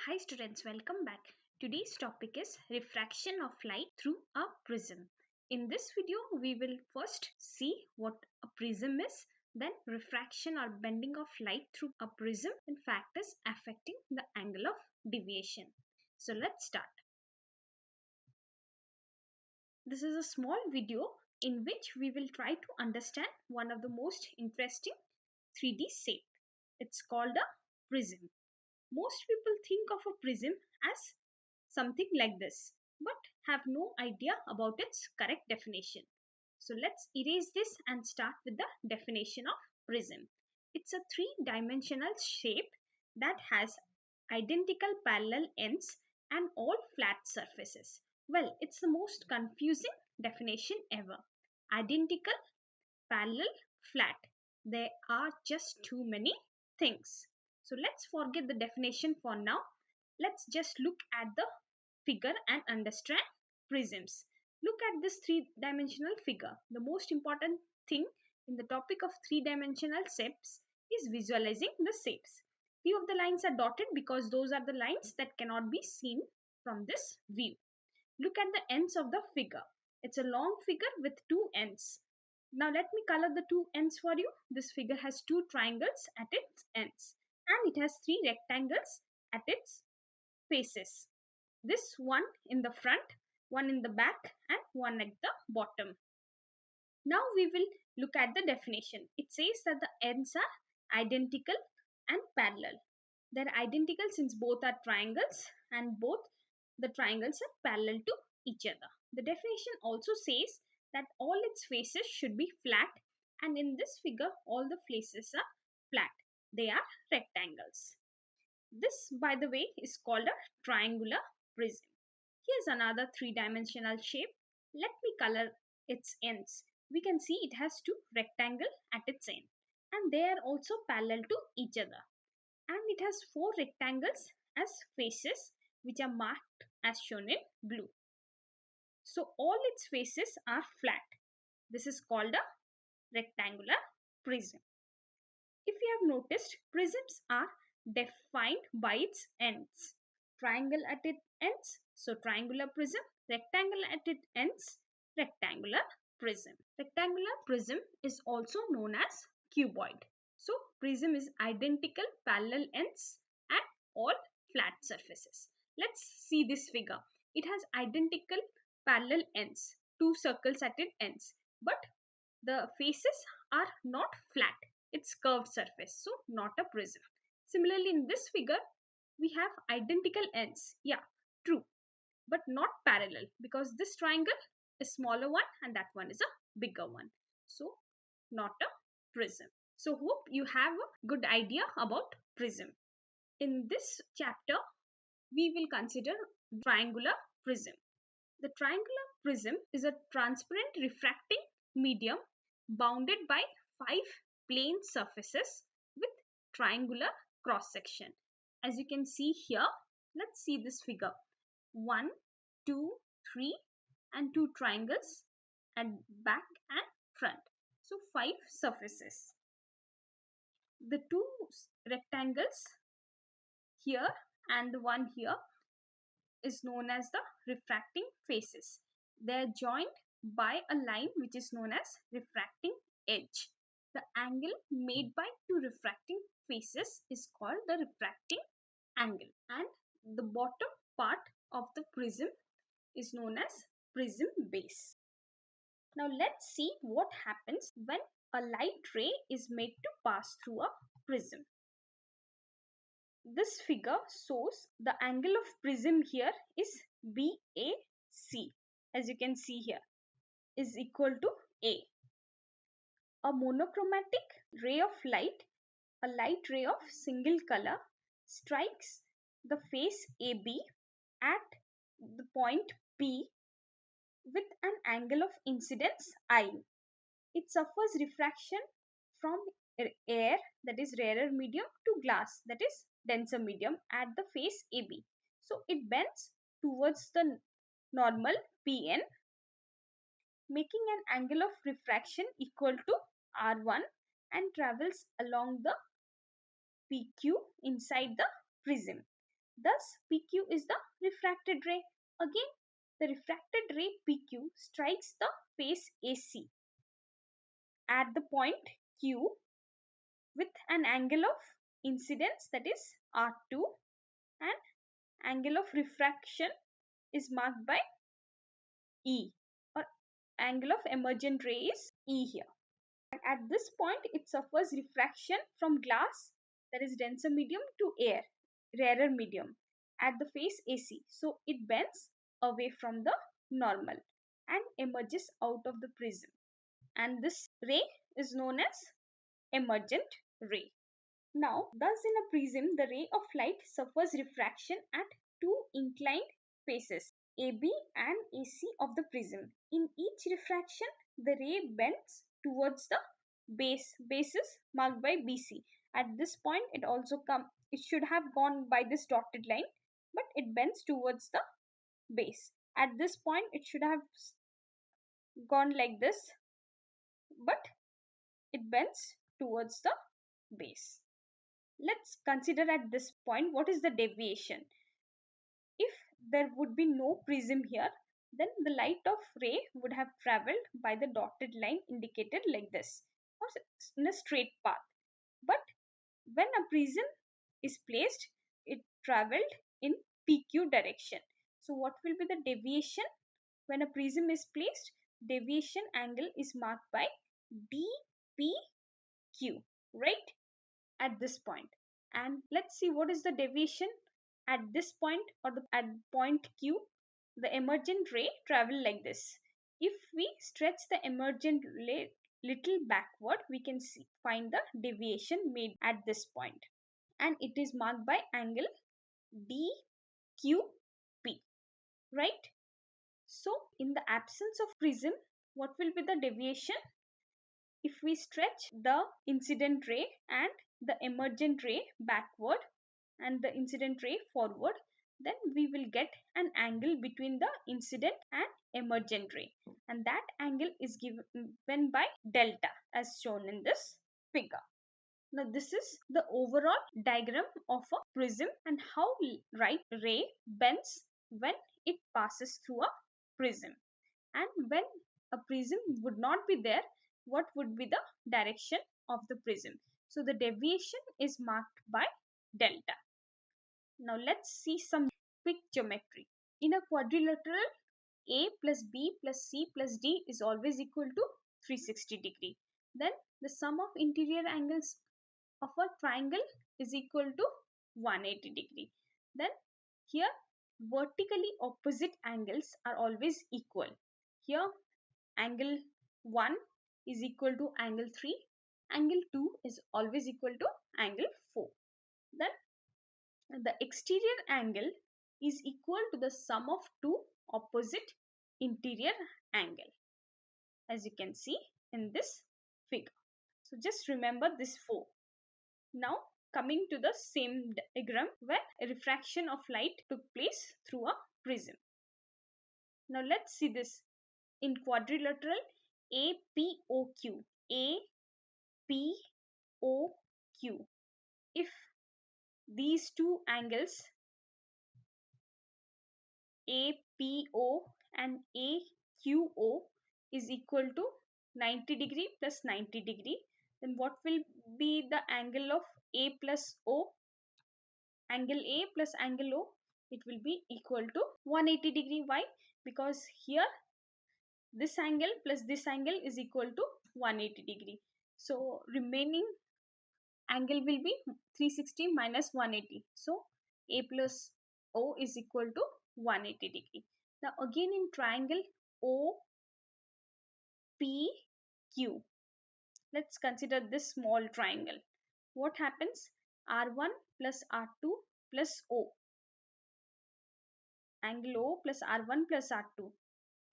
Hi students, welcome back. Today's topic is refraction of light through a prism. In this video, we will first see what a prism is, then refraction or bending of light through a prism and factors affecting the angle of deviation. So let's start. This is a small video in which we will try to understand one of the most interesting 3D shape. It's called a prism. Most people think of a prism as something like this, but have no idea about its correct definition. So let's erase this and start with the definition of prism. It's a three-dimensional shape that has identical parallel ends and all flat surfaces. Well, it's the most confusing definition ever. Identical, parallel, flat. There are just too many things. So let's forget the definition for now. Let's just look at the figure and understand prisms. Look at this three-dimensional figure. The most important thing in the topic of three-dimensional shapes is visualizing the shapes. Few of the lines are dotted because those are the lines that cannot be seen from this view. Look at the ends of the figure. It's a long figure with two ends. Now let me color the two ends for you. This figure has two triangles at its ends and it has three rectangles at its faces. This one in the front, one in the back and one at the bottom. Now we will look at the definition. It says that the ends are identical and parallel. They're identical since both are triangles and both the triangles are parallel to each other. The definition also says that all its faces should be flat, and in this figure all the faces are flat. They are rectangles. This, by the way, is called a triangular prism. Here's another three-dimensional shape. Let me color its ends. We can see it has two rectangles at its end and they are also parallel to each other. And it has four rectangles as faces which are marked as shown in blue. So all its faces are flat. This is called a rectangular prism. If you have noticed, prisms are defined by its ends. Triangle at its ends, so triangular prism. Rectangle at its ends, rectangular prism. Rectangular prism is also known as cuboid. So prism is identical parallel ends and all flat surfaces. Let's see this figure. It has identical parallel ends, two circles at its ends, but the faces are not flat. It's curved surface, so not a prism. Similarly, in this figure, we have identical ends. Yeah, true, but not parallel because this triangle is smaller one and that one is a bigger one. So not a prism. So hope you have a good idea about prism. In this chapter, we will consider triangular prism. The triangular prism is a transparent refracting medium bounded by 5 plane surfaces with triangular cross section. As you can see here, let's see this figure. 1, 2, 3 and 2 triangles at back and front. So 5 surfaces. The 2 rectangles here and the one here is known as the refracting faces. They are joined by a line which is known as refracting edge. The angle made by two refracting faces is called the refracting angle, and the bottom part of the prism is known as prism base. Now let's see what happens when a light ray is made to pass through a prism. This figure shows the angle of prism here is BAC, as you can see here, is equal to A. A monochromatic ray of light, a light ray of single color, strikes the face AB at the point P with an angle of incidence I. It suffers refraction from air, that is rarer medium, to glass, that is denser medium, at the face AB. So it bends towards the normal PN, making an angle of refraction equal to R1 and travels along the PQ inside the prism. Thus, PQ is the refracted ray. Again, the refracted ray PQ strikes the face AC at the point Q with an angle of incidence, that is R2, and angle of refraction is marked by E, or angle of emergent ray is E here. At this point, it suffers refraction from glass, that is denser medium, to air, rarer medium, at the face AC. So it bends away from the normal and emerges out of the prism. And this ray is known as emergent ray. Now, thus in a prism, the ray of light suffers refraction at two inclined faces, AB and AC of the prism. In each refraction, the ray bends towards the bases marked by BC. At this point, it should have gone by this dotted line, but it bends towards the base. At this point, it should have gone like this, but it bends towards the base. Let's consider at this point what is the deviation. If there would be no prism here, then the light of ray would have traveled by the dotted line indicated like this, or in a straight path. But when a prism is placed, it traveled in PQ direction. So what will be the deviation when a prism is placed? Deviation angle is marked by dpq, right, at this point. And let's see what is the deviation at this point, or at point Q. The emergent ray travel like this. If we stretch the emergent ray little backward, we can find the deviation made at this point, and it is marked by angle dqp, right? So in the absence of prism, what will be the deviation? If we stretch the incident ray and the emergent ray backward and the incident ray forward, then we will get an angle between the incident and emergent ray, and that angle is given by delta as shown in this figure. Now this is the overall diagram of a prism and how light ray bends when it passes through a prism. And when a prism would not be there, what would be the direction of the prism? So the deviation is marked by delta. Now let's see some quick geometry. In a quadrilateral, A plus B plus C plus D is always equal to 360 degree. Then the sum of interior angles of a triangle is equal to 180 degree. Then here vertically opposite angles are always equal. Here angle 1 is equal to angle 3, angle 2 is always equal to angle 4. Then the exterior angle is equal to the sum of two opposite interior angle, as you can see in this figure. So just remember this 4. Now coming to the same diagram where a refraction of light took place through a prism. Now let's see this in quadrilateral APOQ. APOQ. If these two angles APO and AQO is equal to 90 degree plus 90 degree, then what will be the angle of A plus O? Angle A plus angle O, it will be equal to 180 degree. Why? Because here this angle plus this angle is equal to 180 degree. So remaining angle will be 360 minus 180. So A plus O is equal to 180 degree. Now again in triangle OPQ, let's consider this small triangle. What happens? R1 plus R2 plus O. Angle O plus R1 plus R2.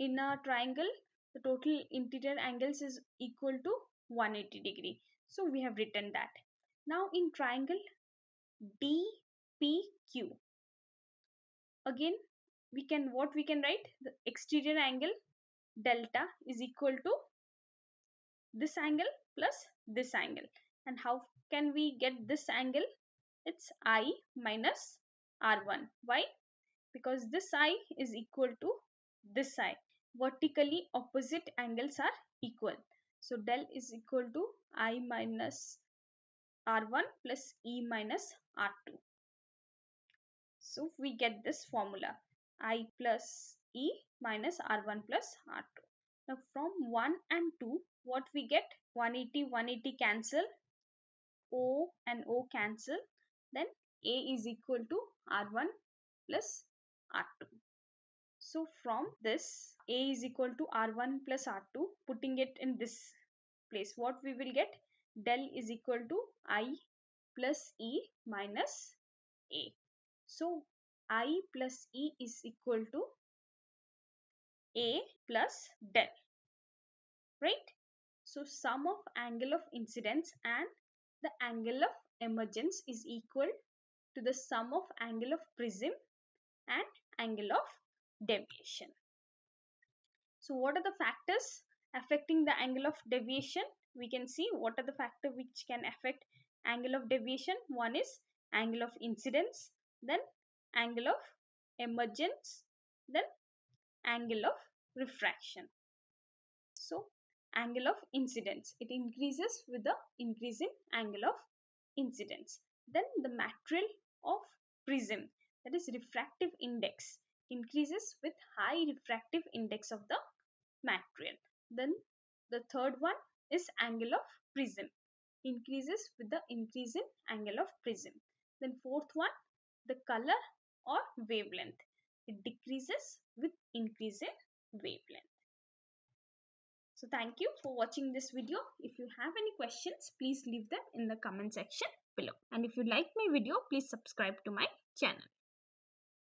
In a triangle, the total interior angles is equal to 180 degree. So we have written that. Now in triangle DPQ, again what we can write? The exterior angle delta is equal to this angle plus this angle. And how can we get this angle? It's I minus r1. Why? Because this I is equal to this I. Vertically opposite angles are equal. So del is equal to I minus r1 plus E minus r2. So we get this formula, I plus E minus r1 plus r2. Now from 1 and 2, what we get? 180, 180 cancel, O and O cancel. Then A is equal to r1 plus r2. So from this, A is equal to r1 plus r2, putting it in this place, what we will get? Del is equal to I plus E minus A. So I plus E is equal to A plus del, right? So sum of angle of incidence and the angle of emergence is equal to the sum of angle of prism and angle of deviation. So what are the factors affecting the angle of deviation? We can see what are the factors which can affect angle of deviation. One is angle of incidence, then angle of emergence, then angle of refraction. So angle of incidence, it increases with the increase in angle of incidence. Then the material of prism, that is refractive index, increases with high refractive index of the material. Then the third one is angle of prism, increases with the increase in angle of prism. Then fourth one, the color or wavelength, it decreases with increase in wavelength. So thank you for watching this video. If you have any questions, please leave them in the comment section below. And if you like my video, please subscribe to my channel.